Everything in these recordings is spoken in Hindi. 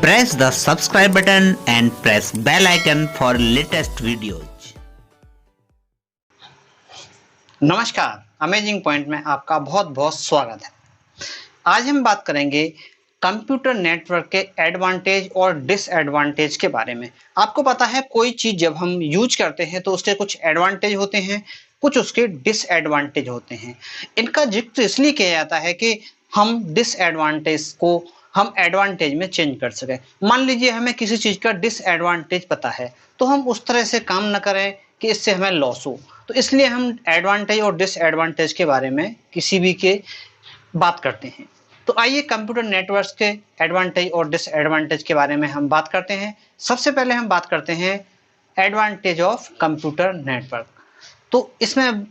Press the subscribe button and press bell icon for latest videos. नमस्कार, अमेजिंग पॉइंट में आपका बहुत बहुत स्वागत है। आज हम बात करेंगे कंप्यूटर नेटवर्क के एडवांटेज और डिसएडवांटेज के बारे में। आपको पता है कोई चीज जब हम यूज करते हैं तो उसके कुछ एडवांटेज होते हैं, कुछ उसके डिसएडवांटेज होते हैं। इनका जिक्र इसलिए किया जाता है कि हम डिसएडवांटेज को हम एडवांटेज में चेंज कर सकें। मान लीजिए हमें किसी चीज का डिसएडवांटेज पता है तो हम उस तरह से काम न करें कि इससे हमें लॉस हो, तो इसलिए हम एडवांटेज और डिसएडवांटेज के बारे में किसी भी के बात करते हैं। तो आइए कंप्यूटर नेटवर्क्स के एडवांटेज और डिसएडवांटेज के बारे में हम बात करते हैं। सबसे पहले हम बात करते हैं एडवांटेज ऑफ कंप्यूटर नेटवर्क। तो इसमें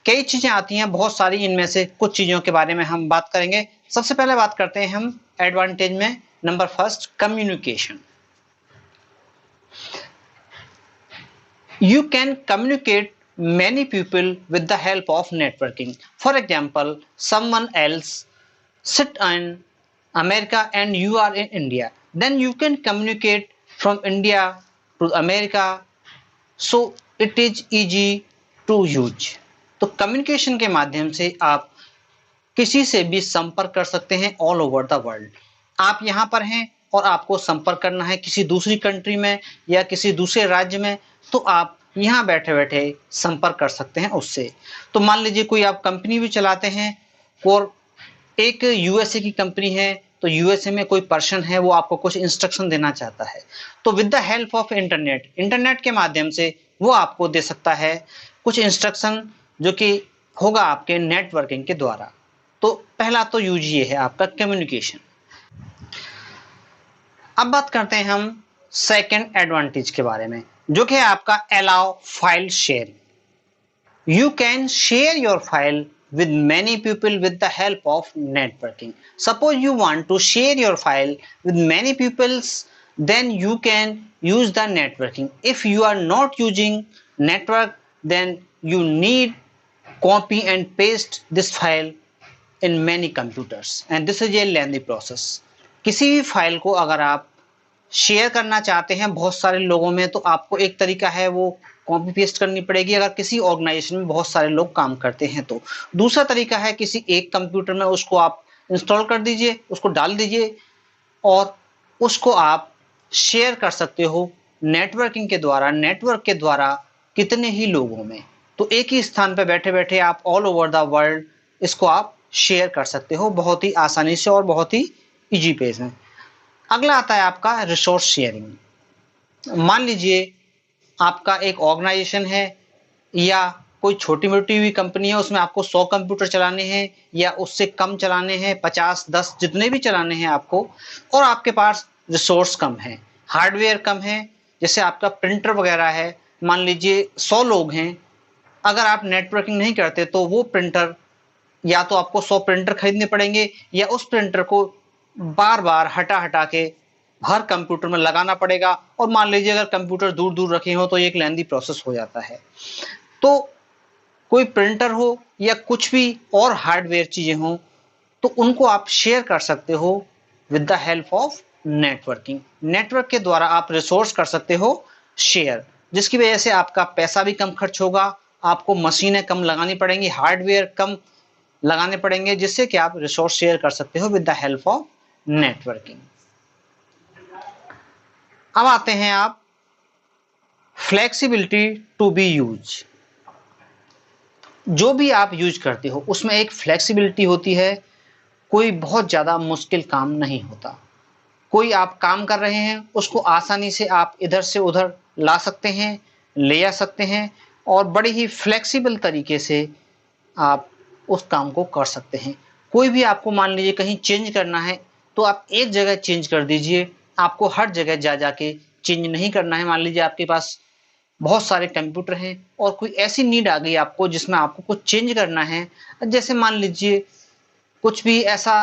कई चीजें आती हैं, बहुत सारी, इनमें से कुछ चीजों के बारे में हम बात करेंगे। सबसे पहले बात करते हैं हम एडवांटेज में, number first, communication. You can communicate many people with the help of networking. For example, someone else sit in America and you are in India. Then you can communicate from India to America. So it is easy to use. तो कम्युनिकेशन के माध्यम से आप किसी से भी संपर्क कर सकते हैं ऑल ओवर द वर्ल्ड। आप यहाँ पर हैं और आपको संपर्क करना है किसी दूसरी कंट्री में या किसी दूसरे राज्य में, तो आप यहाँ बैठे बैठे संपर्क कर सकते हैं उससे। तो मान लीजिए कोई आप कंपनी भी चलाते हैं और एक यूएसए की कंपनी है, तो यूएसए में कोई पर्सन है, वो आपको कुछ इंस्ट्रक्शन देना चाहता है, तो with the help of internet के माध्यम से वो आपको दे सकता है कुछ इंस्ट्रक्शन, जो कि होगा आपके नेटवर्किंग के द्वारा। तो पहला तो यूज ये है आपका कम्युनिकेशन। अब बात करते हैं हम सेकंड एडवांटेज के बारे में, जो कि है आपका allow file sharing. You can share your file with many people with the help of networking. Suppose you want to share your file with many peoples, then you can use the networking. If you are not using network, then you need copy and paste this file in many computers and this is a lengthy process. किसी भी फाइल को अगर आप शेयर करना चाहते हैं बहुत सारे लोगों में, तो आपको एक तरीका है वो कॉपी पेस्ट करनी पड़ेगी अगर किसी ऑर्गेनाइजेशन में बहुत सारे लोग काम करते हैं तो। दूसरा तरीका है किसी एक कंप्यूटर में उसको आप इंस्टॉल कर दीजिए, उसको डाल दीजिए और उसको आप शेयर कर सकते हो नेटवर्किंग के द्वारा, नेटवर्क के द्वारा कितने ही लोगों में। तो एक ही स्थान पर बैठे बैठे आप ऑल ओवर द वर्ल्ड इसको आप शेयर कर सकते हो बहुत ही आसानी से और बहुत ही इजी पेज में। अगला आता है आपका रिसोर्स शेयरिंग। मान लीजिए आपका एक ऑर्गेनाइजेशन है या कोई छोटी मोटी भी कंपनी है, उसमें आपको 100 कंप्यूटर चलाने हैं या उससे कम चलाने हैं, 50, 10, जितने भी चलाने हैं आपको, और आपके पास रिसोर्स कम है, हार्डवेयर कम है, जैसे आपका प्रिंटर वगैरह है। मान लीजिए 100 लोग हैं, अगर आप नेटवर्किंग नहीं करते तो वो प्रिंटर, या तो आपको 100 प्रिंटर खरीदने पड़ेंगे या उस प्रिंटर को बार बार हटा हटा के हर कंप्यूटर में लगाना पड़ेगा, और मान लीजिए अगर कंप्यूटर दूर दूर रखे हो तो एक लेंदी प्रोसेस हो जाता है। तो कोई प्रिंटर हो या कुछ भी और हार्डवेयर चीजें हो, तो उनको आप शेयर कर सकते हो with the help of networking. Network के द्वारा आप रिसोर्स कर सकते हो शेयर, जिसकी वजह से आपका पैसा भी कम खर्च होगा, आपको मशीनें कम लगानी पड़ेंगी, हार्डवेयर कम लगाने पड़ेंगे, जिससे कि आप रिसोर्स शेयर कर सकते हो with the help of networking. अब आते हैं आप फ्लेक्सिबिलिटी टू बी यूज। जो भी आप यूज करते हो उसमें एक फ्लेक्सिबिलिटी होती है, कोई बहुत ज्यादा मुश्किल काम नहीं होता। कोई आप काम कर रहे हैं उसको आसानी से आप इधर से उधर ला सकते हैं, ले जा सकते हैं, और बड़ी ही फ्लेक्सिबल तरीके से आप उस काम को कर सकते हैं। कोई भी आपको मान लीजिए कहीं चेंज करना है तो आप एक जगह चेंज कर दीजिए, आपको हर जगह जा जाके चेंज नहीं करना है। मान लीजिए आपके पास बहुत सारे कंप्यूटर हैं और कोई ऐसी नीड आ गई आपको जिसमें आपको कुछ चेंज करना है, जैसे मान लीजिए कुछ भी ऐसा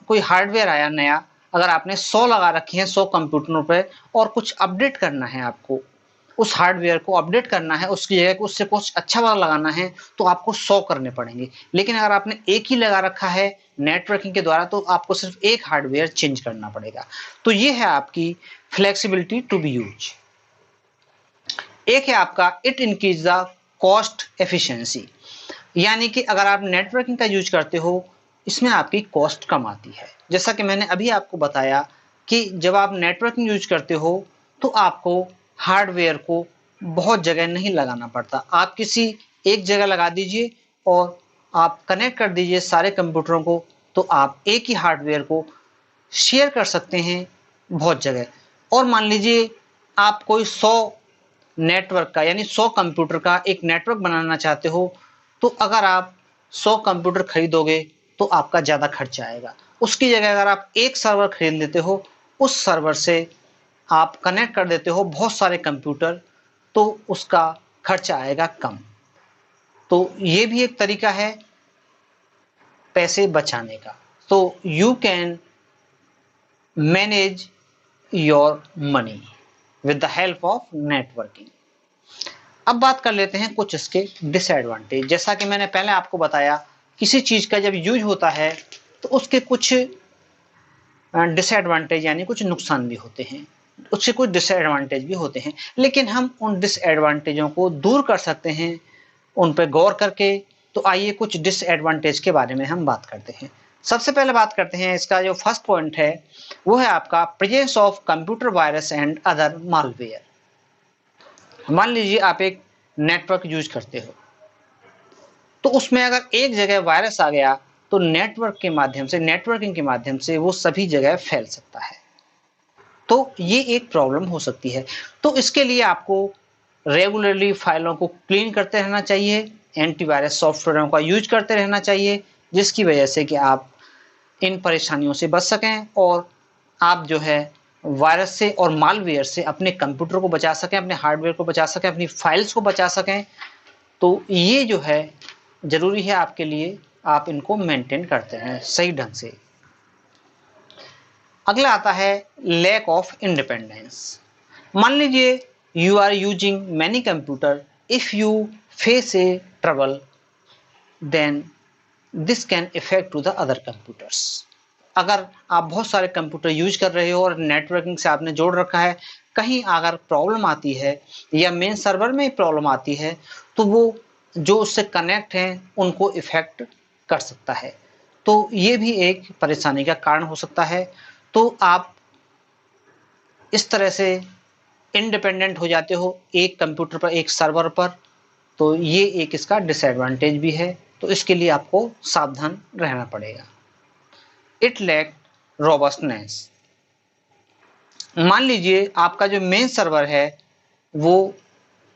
कोई हार्डवेयर आया नया, अगर आपने 100 लगा रखे हैं 100 कंप्यूटरों पर और कुछ अपडेट करना है आपको, उस हार्डवेयर को अपडेट करना है, उसकी जगह को उससे कुछ अच्छा वाला लगाना है, तो आपको 100 करने पड़ेंगे। लेकिन अगर आपने एक ही लगा रखा है नेटवर्किंग के द्वारा, तो आपको सिर्फ एक हार्डवेयर चेंज करना पड़ेगा। तो ये है आपकी फ्लेक्सिबिलिटी टू बी यूज। एक है आपका it increase the cost efficiency, यानी कि अगर आप नेटवर्किंग का यूज करते हो, इसमें आपकी कॉस्ट कम आती है। जैसा कि मैंने अभी आपको बताया कि जब आप नेटवर्किंग यूज करते हो तो आपको हार्डवेयर को बहुत जगह नहीं लगाना पड़ता। आप किसी एक जगह लगा दीजिए और आप कनेक्ट कर दीजिए सारे कंप्यूटरों को, तो आप एक ही हार्डवेयर को शेयर कर सकते हैं बहुत जगह। और मान लीजिए आप कोई 100 नेटवर्क का यानी 100 कंप्यूटर का एक नेटवर्क बनाना चाहते हो, तो अगर आप 100 कंप्यूटर खरीदोगे तो आपका ज़्यादा खर्चा आएगा। उसकी जगह अगर आप एक सर्वर खरीद लेते हो, उस सर्वर से आप कनेक्ट कर देते हो बहुत सारे कंप्यूटर, तो उसका खर्चा आएगा कम। तो ये भी एक तरीका है पैसे बचाने का। तो you can manage your money with the help of networking. अब बात कर लेते हैं कुछ इसके डिसएडवांटेज। जैसा कि मैंने पहले आपको बताया, किसी चीज का जब यूज होता है तो उसके कुछ डिसएडवांटेज यानी कुछ नुकसान भी होते हैं, उससे कुछ डिसएडवांटेज भी होते हैं, लेकिन हम उन डिसएडवांटेजों को दूर कर सकते हैं उन पर गौर करके। तो आइए कुछ डिसएडवांटेज के बारे में हम बात करते हैं। सबसे पहले बात करते हैं, इसका जो फर्स्ट पॉइंट है वो है आपका presence of computer virus and other malware. मान लीजिए आप एक नेटवर्क यूज करते हो, तो उसमें अगर एक जगह वायरस आ गया तो नेटवर्क के माध्यम से, नेटवर्किंग के माध्यम से वो सभी जगह फैल सकता है। तो ये एक प्रॉब्लम हो सकती है। तो इसके लिए आपको रेगुलरली फाइलों को क्लीन करते रहना चाहिए, एंटीवायरस सॉफ्टवेयरों का यूज करते रहना चाहिए, जिसकी वजह से कि आप इन परेशानियों से बच सकें और आप जो है वायरस से और मालवेयर से अपने कंप्यूटर को बचा सकें, अपने हार्डवेयर को बचा सकें, अपनी फाइल्स को बचा सकें। तो ये जो है ज़रूरी है आपके लिए, आप इनको मेंटेन करते हैं सही ढंग से। अगला आता है लैक ऑफ इंडिपेंडेंस। मान लीजिए you are using many computer, if you face a trouble then this can effect to the other computers. अगर आप बहुत सारे कंप्यूटर यूज कर रहे हो और नेटवर्किंग से आपने जोड़ रखा है, कहीं अगर प्रॉब्लम आती है या मेन सर्वर में प्रॉब्लम आती है, तो वो जो उससे कनेक्ट हैं उनको इफेक्ट कर सकता है। तो ये भी एक परेशानी का कारण हो सकता है। तो आप इस तरह से इंडिपेंडेंट हो जाते हो एक कंप्यूटर पर, एक सर्वर पर। तो ये एक इसका डिसएडवांटेज भी है, तो इसके लिए आपको सावधान रहना पड़ेगा। It lack robustness. मान लीजिए आपका जो मेन सर्वर है वो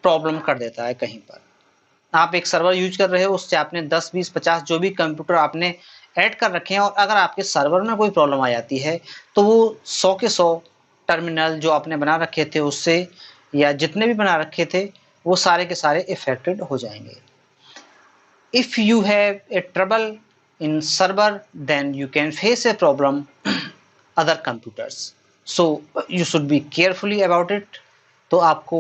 प्रॉब्लम कर देता है कहीं पर। आप एक सर्वर यूज कर रहे हो, उससे आपने 10, 20, 50 जो भी कंप्यूटर आपने ऐड कर रखे हैं, और अगर आपके सर्वर में कोई प्रॉब्लम आ जाती है तो वो 100 के 100 टर्मिनल जो आपने बना रखे थे उससे, या जितने भी बना रखे थे, वो सारे के सारे इफेक्टेड हो जाएंगे। If you have a trouble in server, then you can face a problem other computers, so you should be carefully about it। तो आपको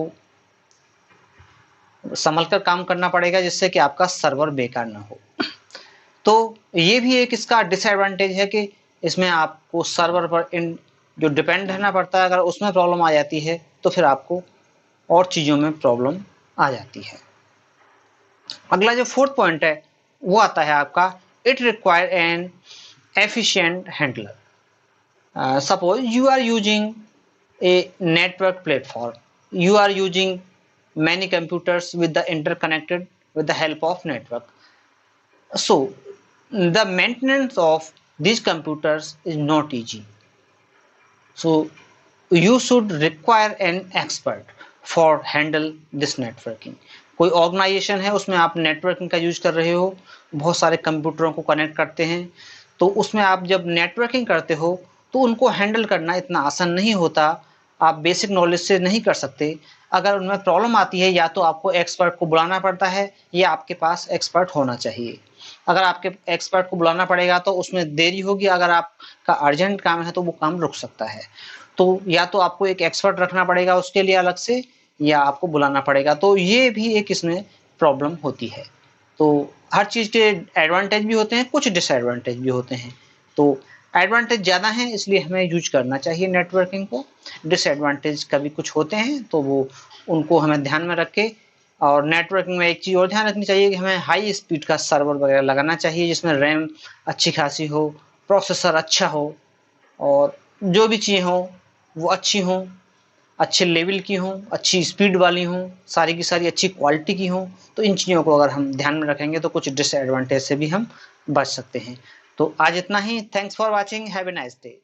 संभल कर काम करना पड़ेगा जिससे कि आपका सर्वर बेकार ना हो। तो ये भी एक इसका डिसएडवांटेज है कि इसमें आपको सर्वर पर इन जो डिपेंड रहना पड़ता है, अगर उसमें प्रॉब्लम आ जाती है तो फिर आपको और चीज़ों में प्रॉब्लम आ जाती है। अगला जो फोर्थ पॉइंट है वो आता है आपका it require an efficient handler। Suppose you are using a network platform, you are using many computers with the interconnected with the help of network, so the maintenance of these computers is not easy, so you should require an expert for handle this networking। कोई ऑर्गेनाइजेशन है, उसमें आप नेटवर्किंग का यूज कर रहे हो, बहुत सारे कंप्यूटरों को कनेक्ट करते हैं, तो उसमें आप जब नेटवर्किंग करते हो तो उनको हैंडल करना इतना आसान नहीं होता। आप बेसिक नॉलेज से नहीं कर सकते। अगर उनमें प्रॉब्लम आती है, या तो आपको एक्सपर्ट को बुलाना पड़ता है या आपके पास एक्सपर्ट होना चाहिए। अगर आपके एक्सपर्ट को बुलाना पड़ेगा तो उसमें देरी होगी, अगर आपका अर्जेंट काम है तो वो काम रुक सकता है। तो या तो आपको एक एक्सपर्ट रखना पड़ेगा उसके लिए अलग से, या आपको बुलाना पड़ेगा, तो ये भी एक इसमें प्रॉब्लम होती है। तो हर चीज़ के एडवांटेज भी होते हैं, कुछ डिसएडवांटेज भी होते हैं। तो एडवांटेज ज़्यादा हैं, इसलिए हमें यूज़ करना चाहिए नेटवर्किंग को। डिसएडवांटेज कभी कुछ होते हैं तो वो उनको हमें ध्यान में रख के, और नेटवर्किंग में एक चीज़ और ध्यान रखनी चाहिए कि हमें हाई स्पीड का सर्वर वगैरह लगाना चाहिए जिसमें रैम अच्छी खासी हो, प्रोसेसर अच्छा हो, और जो भी चीज़ें हों वो अच्छी हों, अच्छे लेवल की हों, अच्छी स्पीड वाली हों, सारी की सारी अच्छी क्वालिटी की हों। तो इन चीज़ों को अगर हम ध्यान में रखेंगे तो कुछ डिसएडवांटेज से भी हम बच सकते हैं। तो आज इतना ही। Thanks for watching. Have a nice day.